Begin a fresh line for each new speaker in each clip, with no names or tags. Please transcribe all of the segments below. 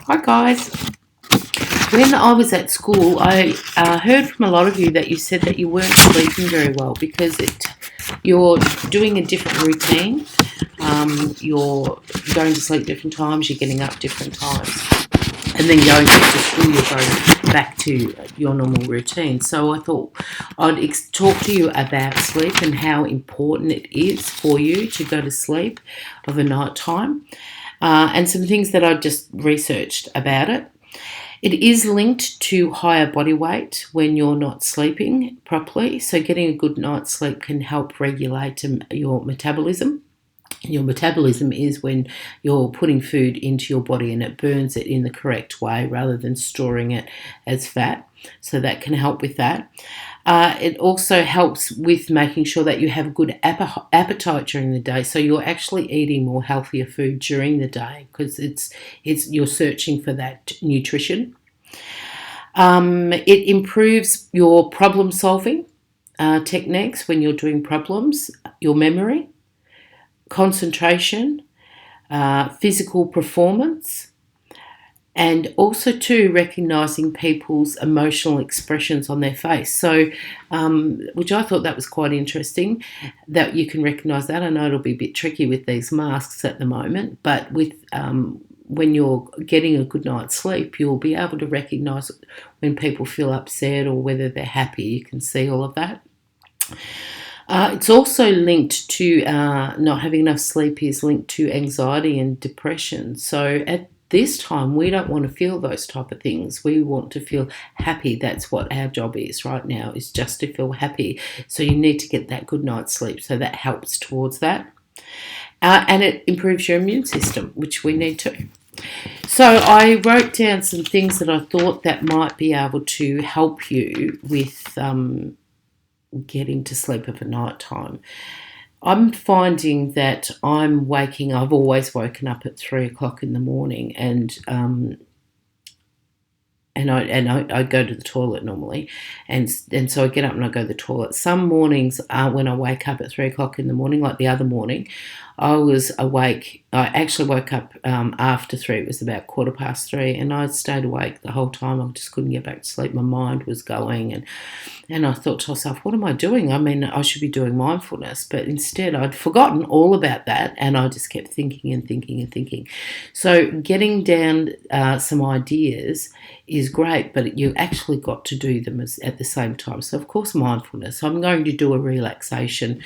Hi guys. When I was at school, I heard from a lot of you that you said that you weren't sleeping very well because you're doing a different routine. You're going to sleep different times. You're getting up different times, and then going back to school, you're going back to your normal routine. So I thought I'd talk to you about sleep and how important it is for you to go to sleep of a night time, and some things that I just researched about it. It is linked to higher body weight when you're not sleeping properly. So, getting a good night's sleep can help regulate your metabolism. Your metabolism is when you're putting food into your body and it burns it in the correct way rather than storing it as fat. So, that can help with that. It also helps with making sure that you have good appetite during the day. So you're actually eating more healthier food during the day because it's you're searching for that nutrition. It improves your problem solving techniques when you're doing problems, your memory, concentration, physical performance, and also too recognizing people's emotional expressions on their face. So which I thought that was quite interesting that you can recognize that. I know it'll be a bit tricky with these masks at the moment, but with when you're getting a good night's sleep, you'll be able to recognize when people feel upset or whether they're happy. You can see all of that. It's also linked to not having enough sleep is linked to anxiety and depression. So at this time, we don't want to feel those type of things. We want to feel happy. That's what our job is right now, is just to feel happy. So you need to get that good night's sleep. So that helps towards that. And it improves your immune system, which we need to. So I wrote down some things that I thought that might be able to help you with getting to sleep of a night time. I'm finding that I've always woken up at 3 o'clock in the morning, and I go to the toilet normally, and so I get up and I go to the toilet. Some mornings when I wake up at 3 o'clock in the morning, like the other morning, I was awake. I actually woke up after 3. It was about 3:15, and I stayed awake the whole time. I just couldn't get back to sleep. My mind was going, and I thought to myself, what am I doing? I mean, I should be doing mindfulness, but instead I'd forgotten all about that, and I just kept thinking and thinking and thinking. So getting down some ideas is great, but you actually got to do them at the same time. So, of course, mindfulness. I'm going to do a relaxation.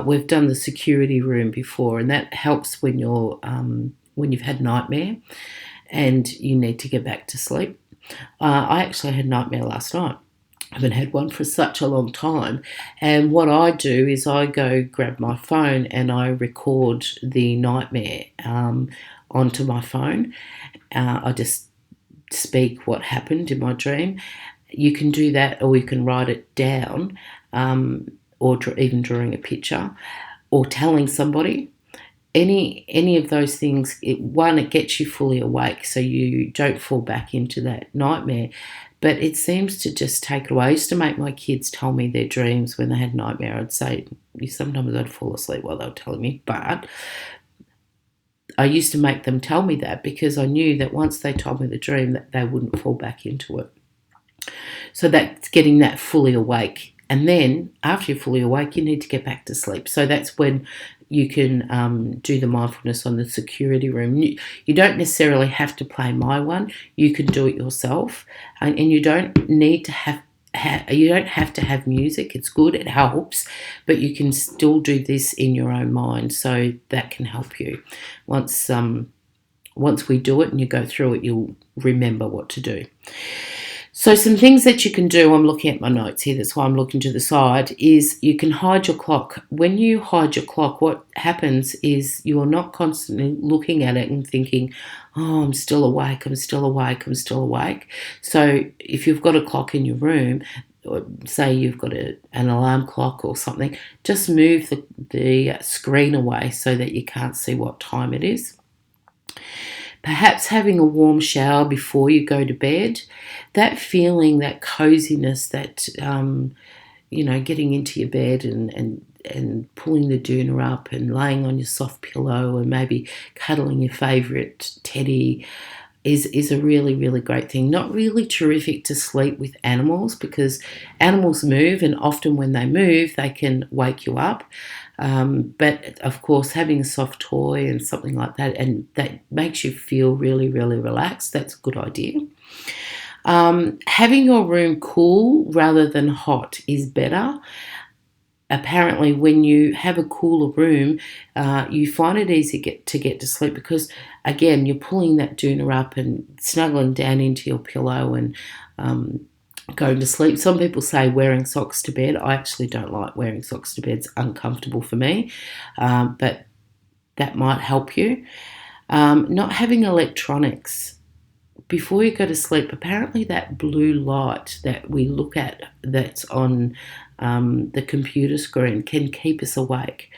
We've done the security room before, and that helps when you've had nightmare and you need to get back to sleep. I actually had nightmare last night. I haven't had one for such a long time. And what I do is I go grab my phone and I record the nightmare onto my phone. I just speak what happened in my dream. You can do that, or you can write it down, or even drawing a picture, or telling somebody. Any of those things, it gets you fully awake so you don't fall back into that nightmare. But it seems to just take it away. I used to make my kids tell me their dreams when they had nightmare. I'd say, sometimes I'd fall asleep while they were telling me, but I used to make them tell me that because I knew that once they told me the dream that they wouldn't fall back into it. So that's getting that fully awake. And then after you're fully awake, you need to get back to sleep. So that's when you can do the mindfulness on the security room. You don't necessarily have to play my one. You can do it yourself. And you don't need to you don't have to have music. It's good, it helps, but you can still do this in your own mind, so that can help you. Once we do it and you go through it, you'll remember what to do. So some things that you can do, I'm looking at my notes here, that's why I'm looking to the side, is you can hide your clock. When you hide your clock, what happens is you're not constantly looking at it and thinking, oh, I'm still awake, I'm still awake, I'm still awake. So if you've got a clock in your room, or say you've got an alarm clock or something, just move the screen away so that you can't see what time it is. Perhaps having a warm shower before you go to bed, that feeling, that coziness, that, getting into your bed and pulling the doona up and laying on your soft pillow and maybe cuddling your favourite teddy, is a really, really great thing. Not really terrific to sleep with animals because animals move, and often when they move, they can wake you up. But of course, having a soft toy and something like that, and that makes you feel really, really relaxed, that's a good idea. Having your room cool rather than hot is better. Apparently, when you have a cooler room, you find it easy to get to sleep because, again, you're pulling that doona up and snuggling down into your pillow and going to sleep. Some people say wearing socks to bed. I actually don't like wearing socks to bed. It's uncomfortable for me, but that might help you. Not having electronics. Before you go to sleep, apparently that blue light that we look at that's on the computer screen can keep us awake.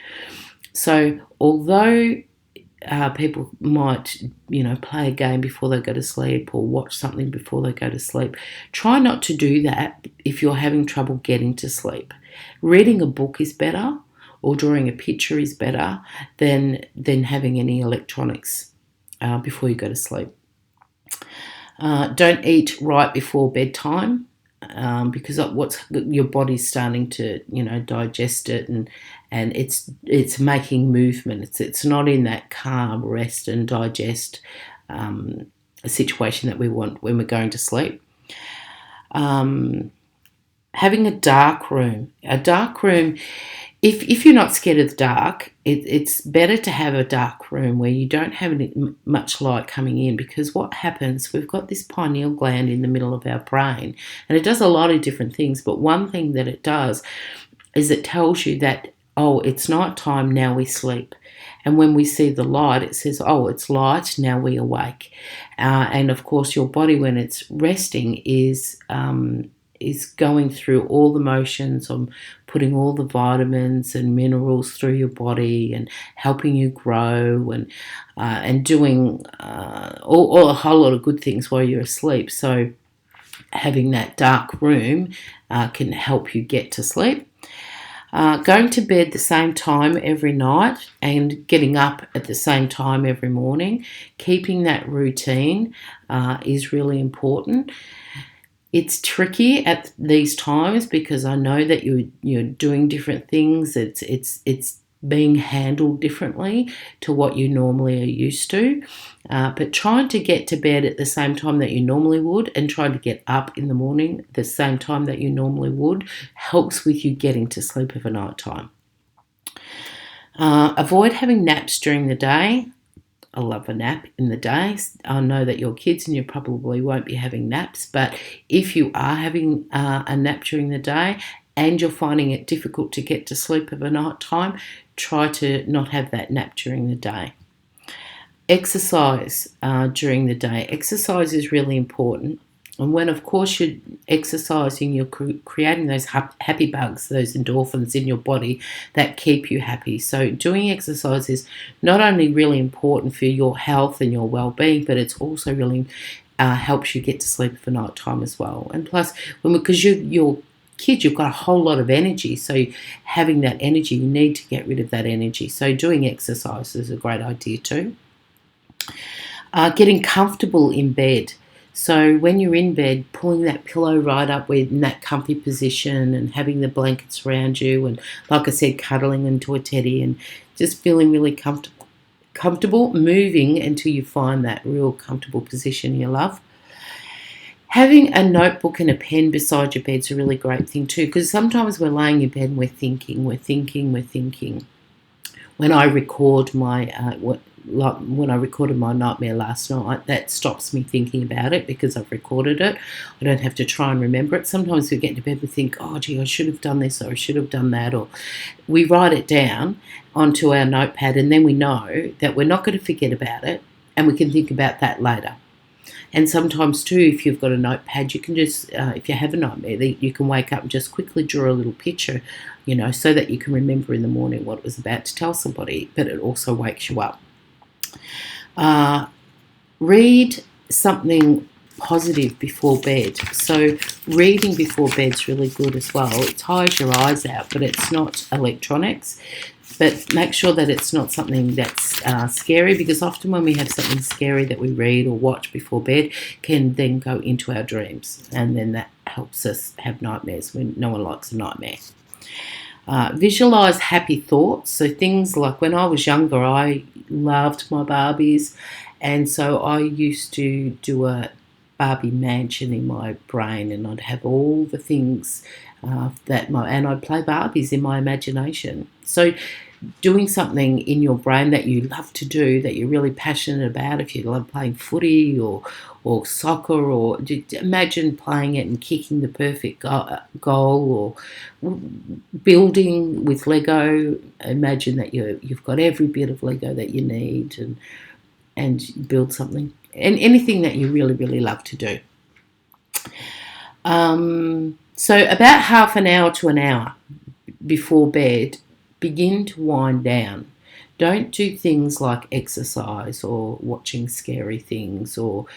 So although people might, play a game before they go to sleep or watch something before they go to sleep, try not to do that if you're having trouble getting to sleep. Reading a book is better, or drawing a picture is better than having any electronics before you go to sleep. Don't eat right before bedtime because your body's starting to digest it, and it's making movement. It's not in that calm rest and digest situation that we want when we're going to sleep. Having a dark room. If you're not scared of the dark, it's better to have a dark room where you don't have much light coming in, because what happens, we've got this pineal gland in the middle of our brain, and it does a lot of different things, but one thing that it does is it tells you that, oh, it's night time, now we sleep. And when we see the light, it says, oh, it's light, now we awake. And of course, your body, when it's resting, is going through all the motions of putting all the vitamins and minerals through your body and helping you grow and doing all a whole lot of good things while you're asleep. So having that dark room can help you get to sleep. Going to bed the same time every night and getting up at the same time every morning, keeping that routine is really important. It's tricky at these times because I know that you're doing different things. It's being handled differently to what you normally are used to. But trying to get to bed at the same time that you normally would and trying to get up in the morning the same time that you normally would helps with you getting to sleep over night time. Avoid having naps during the day. I love a nap in the day. I know that your kids and you probably won't be having naps, but if you are having a nap during the day and you're finding it difficult to get to sleep over night time, try to not have that nap during the day. Exercise during the day. Exercise is really important. And when, of course, you're exercising, you're creating those happy bugs, those endorphins in your body that keep you happy. So doing exercise is not only really important for your health and your well-being, but it's also really helps you get to sleep for night time as well. And plus, because you're kids, you've got a whole lot of energy. So having that energy, you need to get rid of that energy. So doing exercise is a great idea too. Getting comfortable in bed. So when you're in bed, pulling that pillow right up in that comfy position and having the blankets around you and, like I said, cuddling into a teddy and just feeling really comfortable, moving until you find that real comfortable position you love. Having a notebook and a pen beside your bed is a really great thing too, because sometimes we're laying in bed and we're thinking. When I record when I recorded my nightmare last night, that stops me thinking about it because I've recorded it. I don't have to try and remember it. Sometimes we get into bed and think, oh, gee, I should have done this or I should have done that. Or we write it down onto our notepad and then we know that we're not going to forget about it and we can think about that later. And sometimes too, if you've got a notepad, you can just, if you have a nightmare, you can wake up and just quickly draw a little picture, so that you can remember in the morning what it was about to tell somebody, but it also wakes you up. Read something positive before bed. So reading before bed's really good as well. It tires your eyes out, but it's not electronics. But make sure that it's not something that's scary, because often when we have something scary that we read or watch before bed can then go into our dreams, and then that helps us have nightmares when no one likes a nightmare. Visualize happy thoughts. So things like when I was younger, I loved my Barbies, and so I used to do a Barbie mansion in my brain, and I'd have all the things and I'd play Barbies in my imagination. So doing something in your brain that you love to do, that you're really passionate about, if you love playing footy or soccer, or imagine playing it and kicking the perfect goal, or building with Lego. Imagine that you've got every bit of Lego that you need, and build something, and anything that you really, really love to do. So about half an hour to an hour before bed, begin to wind down. Don't do things like exercise or watching scary things, or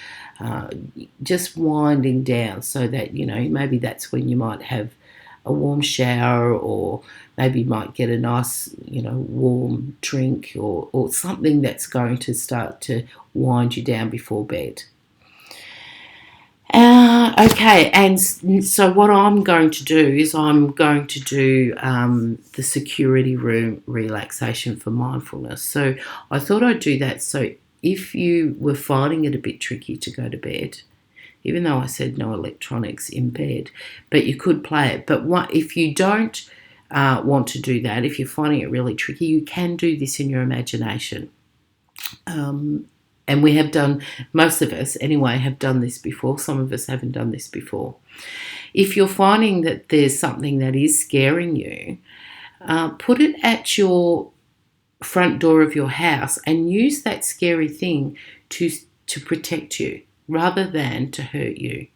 just winding down, so that, maybe that's when you might have a warm shower, or maybe you might get a nice, warm drink, or something that's going to start to wind you down before bed. Okay, and so what I'm going to do is I'm going to do the security room relaxation for mindfulness. So I thought I'd do that. So if you were finding it a bit tricky to go to bed, even though I said no electronics in bed, but you could play it. But if you don't want to do that, if you're finding it really tricky, you can do this in your imagination. And we have done, most of us anyway, have done this before. Some of us haven't done this before. If you're finding that there's something that is scaring you, put it at your front door of your house and use that scary thing to protect you rather than to hurt you.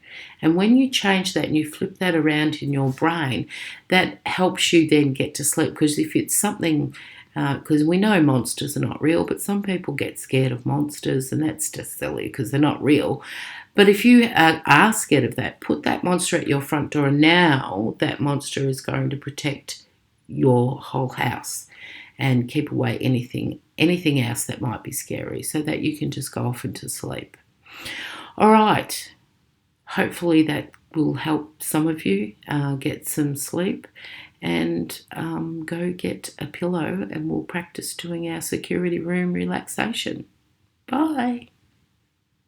And when you change that and you flip that around in your brain, that helps you then get to sleep. Because if it's something, because we know monsters are not real, but some people get scared of monsters, and that's just silly because they're not real. But if you are scared of that, put that monster at your front door, and now that monster is going to protect your whole house and keep away anything else that might be scary, so that you can just go off into sleep. All right. Hopefully that will help some of you get some sleep, and go get a pillow, and we'll practice doing our security room relaxation. Bye.